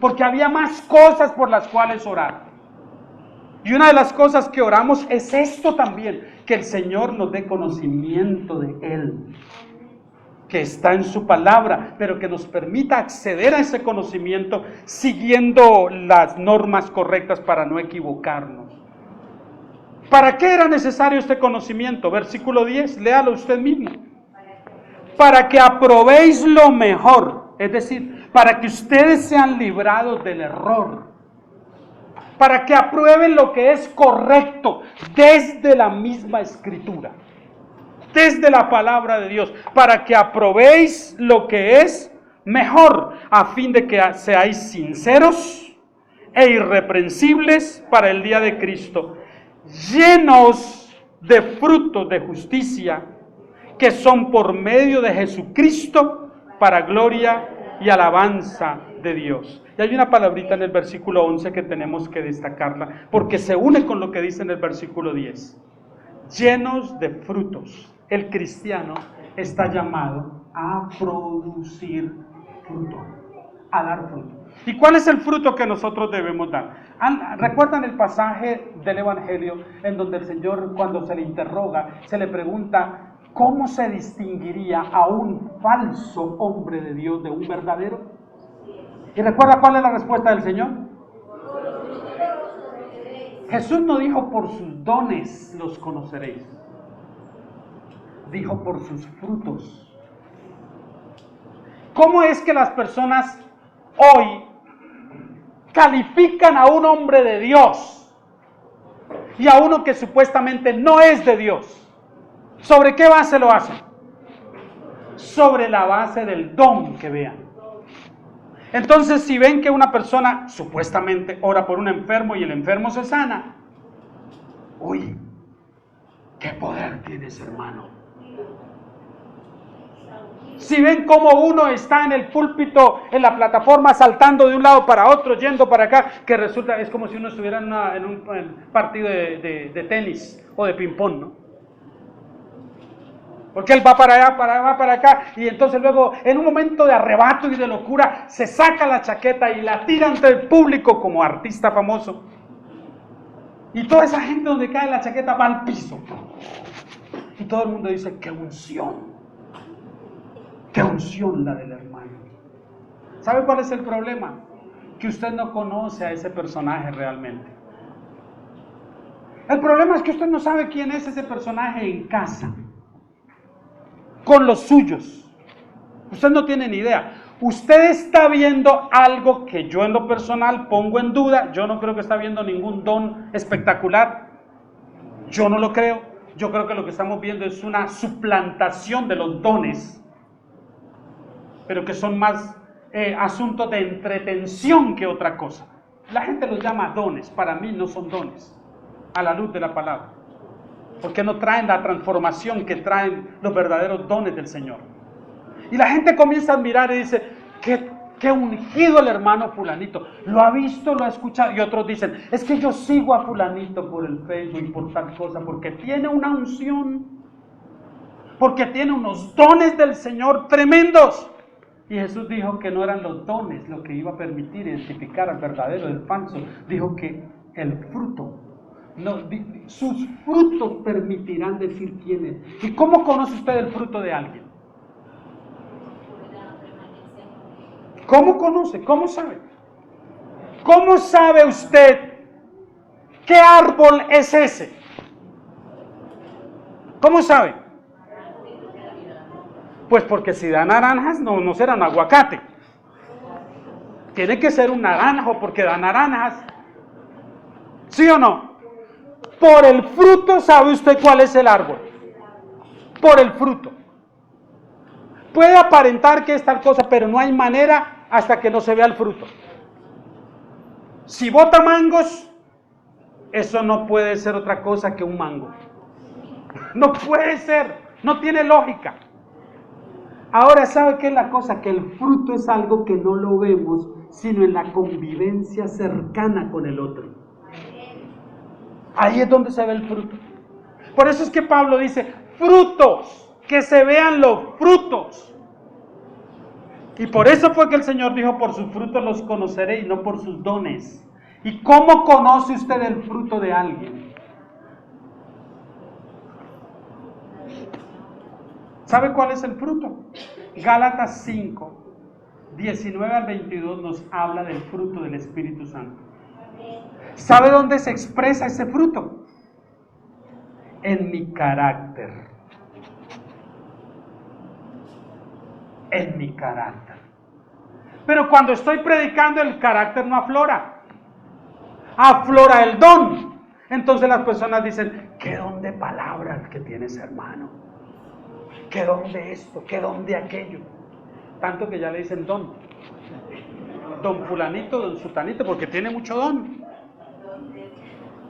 Porque había más cosas por las cuales orar. Y una de las cosas que oramos es esto también, que el Señor nos dé conocimiento de Él, que está en su palabra, pero que nos permita acceder a ese conocimiento siguiendo las normas correctas para no equivocarnos. ¿Para qué era necesario este conocimiento? Versículo 10, léalo usted mismo. Para que aprobéis lo mejor, es decir, para que ustedes sean librados del error, para que aprueben lo que es correcto desde la misma Escritura, desde la palabra de Dios, para que aprobéis lo que es mejor, a fin de que seáis sinceros e irreprensibles para el día de Cristo, llenos de frutos de justicia, que son por medio de Jesucristo para gloria y alabanza de Dios. Y hay una palabrita en el versículo 11 que tenemos que destacarla, porque se une con lo que dice en el versículo 10. Llenos de frutos. El cristiano está llamado a producir fruto, a dar fruto. ¿Y cuál es el fruto que nosotros debemos dar? ¿Recuerdan el pasaje del Evangelio en donde el Señor, cuando se le interroga, se le pregunta cómo se distinguiría a un falso hombre de Dios de un verdadero? ¿Y recuerda cuál es la respuesta del Señor? Jesús no dijo por sus dones los conoceréis, dijo por sus frutos. ¿Cómo es que las personas hoy califican a un hombre de Dios y a uno que supuestamente no es de Dios? ¿Sobre qué base lo hacen? Sobre la base del don que vean. Entonces, si ven que una persona supuestamente ora por un enfermo y el enfermo se sana, uy, ¿qué poder tiene ese hermano? Si ven cómo uno está en el púlpito, en la plataforma, saltando de un lado para otro, yendo para acá, que resulta, es como si uno estuviera en un partido de tenis o de ping-pong, ¿no? Porque él va para allá, va para acá, y entonces luego, en un momento de arrebato y de locura, se saca la chaqueta y la tira ante el público como artista famoso. Y toda esa gente donde cae la chaqueta va al piso. Y todo el mundo dice, ¡qué unción! ¡Qué unción la del hermano! ¿Sabe cuál es el problema? Que usted no conoce a ese personaje realmente. El problema es que usted no sabe quién es ese personaje en casa, con los suyos. Usted no tiene ni idea. Usted está viendo algo que yo en lo personal pongo en duda. Yo no creo que está viendo ningún don espectacular. Yo no lo creo. Yo creo que lo que estamos viendo es una suplantación de los dones, pero que son más asuntos de entretención que otra cosa. La gente los llama dones. Para mí no son dones, a la luz de la palabra, porque no traen la transformación que traen los verdaderos dones del Señor. Y la gente comienza a admirar y dice, qué ungido el hermano fulanito, lo ha visto, lo ha escuchado. Y otros dicen, es que yo sigo a fulanito por el Facebook y por tal cosa, porque tiene una unción, porque tiene unos dones del Señor tremendos. Y Jesús dijo que no eran los dones lo que iba a permitir identificar al verdadero del falso. Dijo que el fruto, sus frutos permitirán decir quién es. ¿Y cómo conoce usted el fruto de alguien? ¿Cómo conoce? ¿Cómo sabe? ¿Cómo sabe usted qué árbol es ese? ¿Cómo sabe? Pues porque si da naranjas, no será un aguacate. Tiene que ser un naranjo porque da naranjas. ¿Sí o no? Por el fruto sabe usted cuál es el árbol. Por el fruto. Puede aparentar que es tal cosa, pero no hay manera hasta que no se vea el fruto. Si bota mangos, eso no puede ser otra cosa que un mango. No puede ser, no tiene lógica. Ahora, ¿sabe qué es la cosa? Que el fruto es algo que no lo vemos, sino en la convivencia cercana con el otro. Ahí es donde se ve el fruto. Por eso es que Pablo dice, frutos, que se vean los frutos. Y por eso fue que el Señor dijo, por sus frutos los conoceré y no por sus dones. ¿Y cómo conoce usted el fruto de alguien? ¿Sabe cuál es el fruto? Gálatas 5, 19 al 22 nos habla del fruto del Espíritu Santo. ¿Sabe dónde se expresa ese fruto? En mi carácter. En mi carácter. Pero cuando estoy predicando, el carácter no aflora. Aflora el don. Entonces las personas dicen, ¿qué don de palabras que tienes, hermano? ¿Qué don de esto? ¿Qué don de aquello? Tanto que ya le dicen don. Don fulanito, don sutanito, porque tiene mucho don.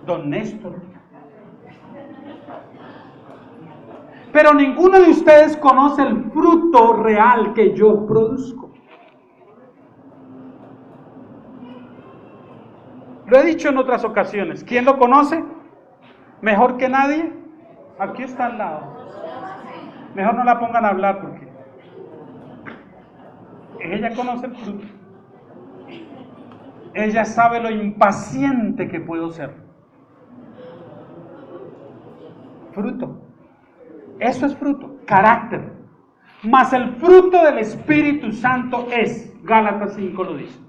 Don Néstor. Pero ninguno de ustedes conoce el fruto real que yo produzco. Lo he dicho en otras ocasiones. ¿Quién lo conoce? ¿Mejor que nadie? Aquí está al lado. Mejor no la pongan a hablar porque ella conoce el fruto. Ella sabe lo impaciente que puedo ser. Fruto. Eso es fruto, carácter. Mas el fruto del Espíritu Santo es, Gálatas 5 lo dice,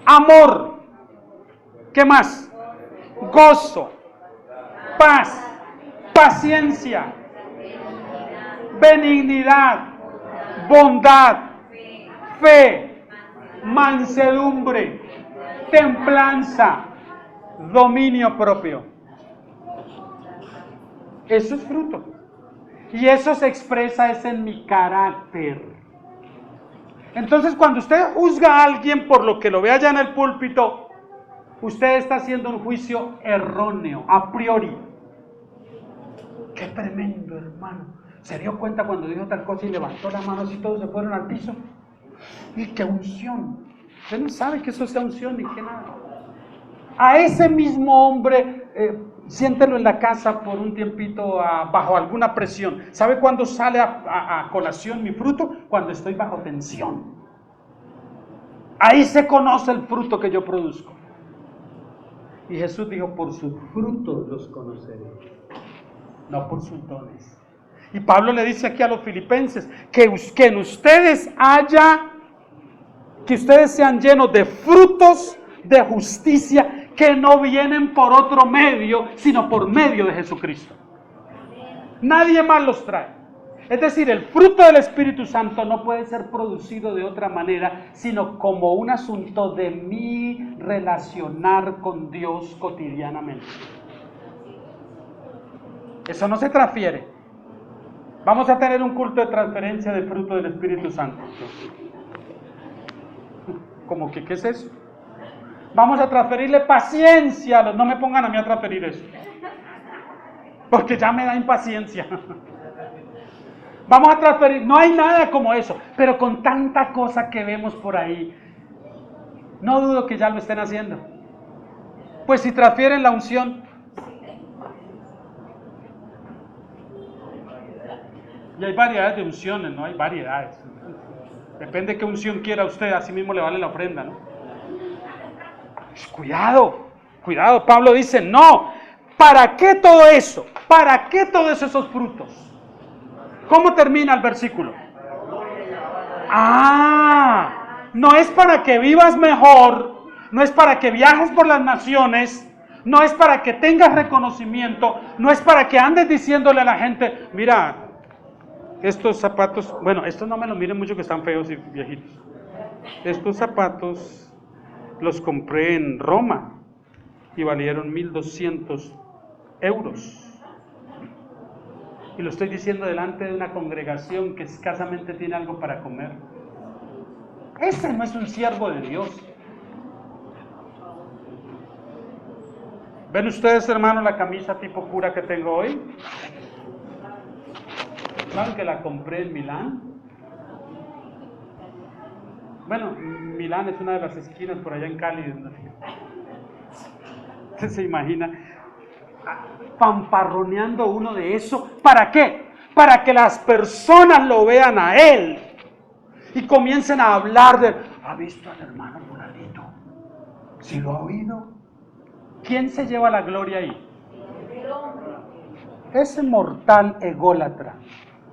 amor. ¿Qué más? Gozo, paz, paciencia, benignidad, bondad, fe, mansedumbre, templanza, dominio propio. Eso es fruto. Y eso se expresa es en mi carácter. Entonces, cuando usted juzga a alguien por lo que lo ve allá en el púlpito, usted está haciendo un juicio erróneo, a priori. ¡Qué tremendo, hermano! ¿Se dio cuenta cuando dijo tal cosa y levantó la mano así todos se fueron al piso? ¡Y qué unción! Usted no sabe que eso sea unción ni que nada. A ese mismo hombre, siéntelo en la casa por un tiempito bajo alguna presión. ¿Sabe cuándo sale a colación mi fruto? Cuando estoy bajo tensión. Ahí se conoce el fruto que yo produzco. Y Jesús dijo, por sus frutos los conoceré, no por sus dones. Y Pablo le dice aquí a los filipenses, que en ustedes que ustedes sean llenos de frutos de justicia que no vienen por otro medio, sino por medio de Jesucristo. Nadie más los trae. Es decir, el fruto del Espíritu Santo no puede ser producido de otra manera, sino como un asunto de mi relacionar con Dios cotidianamente. Eso no se transfiere. Vamos a tener un culto de transferencia del fruto del Espíritu Santo. ¿Cómo que qué es eso? Vamos a transferirle paciencia. No me pongan a mí a transferir eso, porque ya me da impaciencia. Vamos a transferir, no hay nada como eso, pero con tanta cosa que vemos por ahí, no dudo que ya lo estén haciendo. Pues si transfieren la unción, y hay variedades de unciones, ¿no? Hay variedades. Depende de qué unción quiera usted, así mismo le vale la ofrenda, ¿no? Pues cuidado, Pablo dice, no, ¿para qué todo eso? ¿Para qué todos esos frutos? ¿Cómo termina el versículo? No es para que vivas mejor, no es para que viajes por las naciones, no es para que tengas reconocimiento, no es para que andes diciéndole a la gente, mira, estos zapatos, bueno, estos no me los miren mucho que están feos y viejitos. Estos zapatos los compré en Roma y valieron 1.200 euros. Y lo estoy diciendo delante de una congregación que escasamente tiene algo para comer. Ese no es un siervo de Dios. ¿Ven ustedes, hermanos, la camisa tipo cura que tengo hoy? ¿Saben que la compré en Milán? Bueno, Milán es una de las esquinas por allá en Cali. ¿Usted se imagina? Pamparroneando uno de eso. ¿Para qué? para que las personas lo vean a Él y comiencen a hablar de, ¿ha visto al hermano fulanito? ¿Sí lo ha oído? ¿Quién se lleva la gloria ahí? Ese mortal ególatra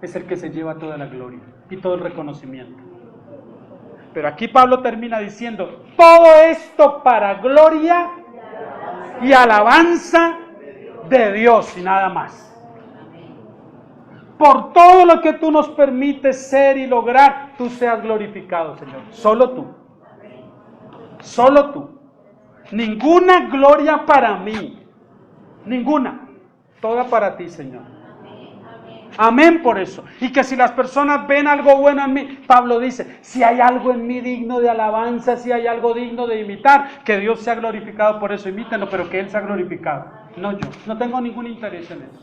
es el que se lleva toda la gloria y todo el reconocimiento. Pero aquí Pablo termina diciendo, todo esto para gloria y alabanza de Dios y nada más. Por todo lo que tú nos permites ser y lograr, tú seas glorificado, Señor. Solo tú. Solo tú. Ninguna gloria para mí. Ninguna. Toda para ti, Señor. Amén por eso. Y que si las personas ven algo bueno en mí, Pablo dice, si hay algo en mí digno de alabanza, si hay algo digno de imitar, que Dios sea glorificado por eso, imítenlo, pero que Él sea glorificado. No yo. No tengo ningún interés en eso.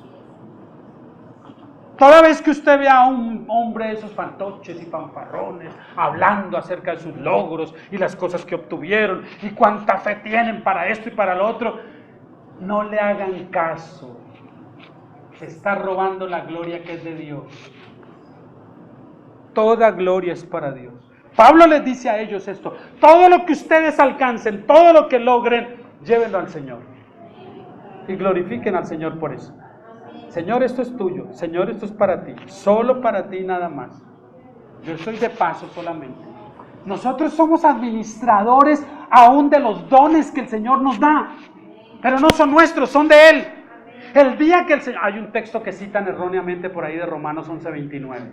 Toda vez que usted vea a un hombre de esos fantoches y fanfarrones hablando acerca de sus logros y las cosas que obtuvieron y cuánta fe tienen para esto y para lo otro, no le hagan caso. Está robando la gloria que es de Dios. Toda gloria es para Dios. Pablo les dice a ellos esto: todo lo que ustedes alcancen, todo lo que logren, llévenlo al Señor y glorifiquen al Señor por eso. Señor, esto es tuyo. Señor, esto es para ti. Solo para ti, nada más. Yo estoy de paso solamente. Nosotros somos administradores aún de los dones que el Señor nos da. Pero no son nuestros, son de Él. El día que el Señor... Hay un texto que citan erróneamente por ahí de Romanos 11:29.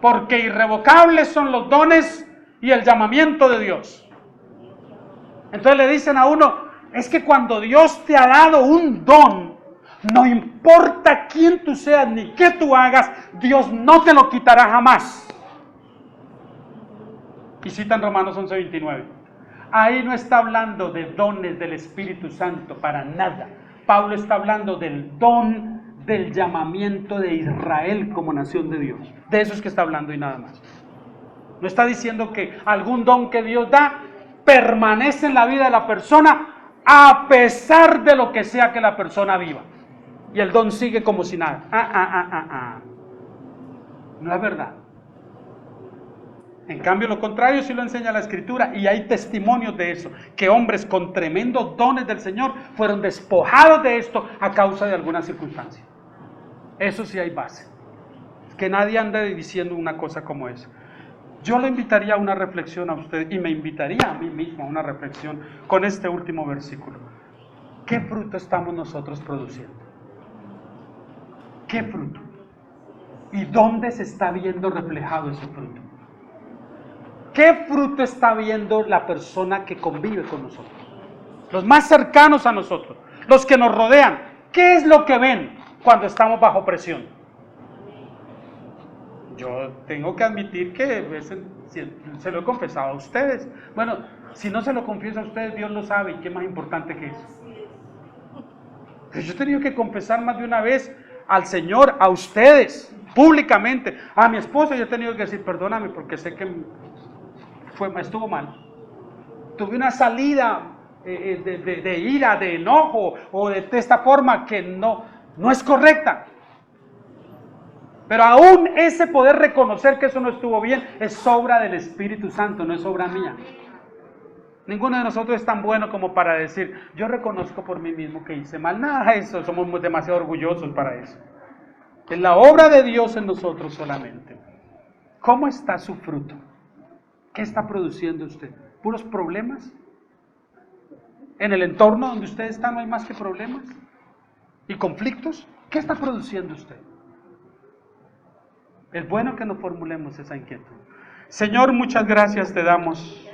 Porque irrevocables son los dones y el llamamiento de Dios. Entonces le dicen a uno... Es que cuando Dios te ha dado un don, no importa quién tú seas ni qué tú hagas, Dios no te lo quitará jamás. Y citan Romanos 11:29. Ahí no está hablando de dones del Espíritu Santo, para nada. Pablo está hablando del don del llamamiento de Israel como nación de Dios. De eso es que está hablando y nada más. No está diciendo que algún don que Dios da permanece en la vida de la persona a pesar de lo que sea que la persona viva. Y el don sigue como si nada. No es verdad. En cambio, lo contrario sí lo enseña la Escritura, y hay testimonios de eso, que hombres con tremendos dones del Señor fueron despojados de esto a causa de alguna circunstancia. Eso sí hay base. Que nadie ande diciendo una cosa como esa. Yo le invitaría a una reflexión a usted, y me invitaría a mí mismo a una reflexión con este último versículo. ¿Qué fruto estamos nosotros produciendo? ¿Qué fruto? ¿Y dónde se está viendo reflejado ese fruto? ¿Qué fruto está viendo la persona que convive con nosotros? Los más cercanos a nosotros, los que nos rodean. ¿Qué es lo que ven cuando estamos bajo presión? Yo tengo que admitir que se lo he confesado a ustedes. Bueno, si no se lo confieso a ustedes, Dios lo sabe, y qué más importante que eso. Pero yo he tenido que confesar más de una vez al Señor, a ustedes, públicamente. A mi esposa yo he tenido que decir, perdóname, porque sé que estuvo mal. Tuve una salida de ira, de enojo, o de esta forma que no es correcta. Pero aún ese poder reconocer que eso no estuvo bien es obra del Espíritu Santo, no es obra mía. Ninguno de nosotros es tan bueno como para decir, yo reconozco por mí mismo que hice mal. Nada de eso, somos demasiado orgullosos para eso. Es la obra de Dios en nosotros solamente. ¿Cómo está su fruto? ¿Qué está produciendo usted? ¿Puros problemas? ¿En el entorno donde usted está no hay más que problemas y conflictos? ¿Qué está produciendo usted? Es bueno que nos formulemos esa inquietud. Señor, muchas gracias te damos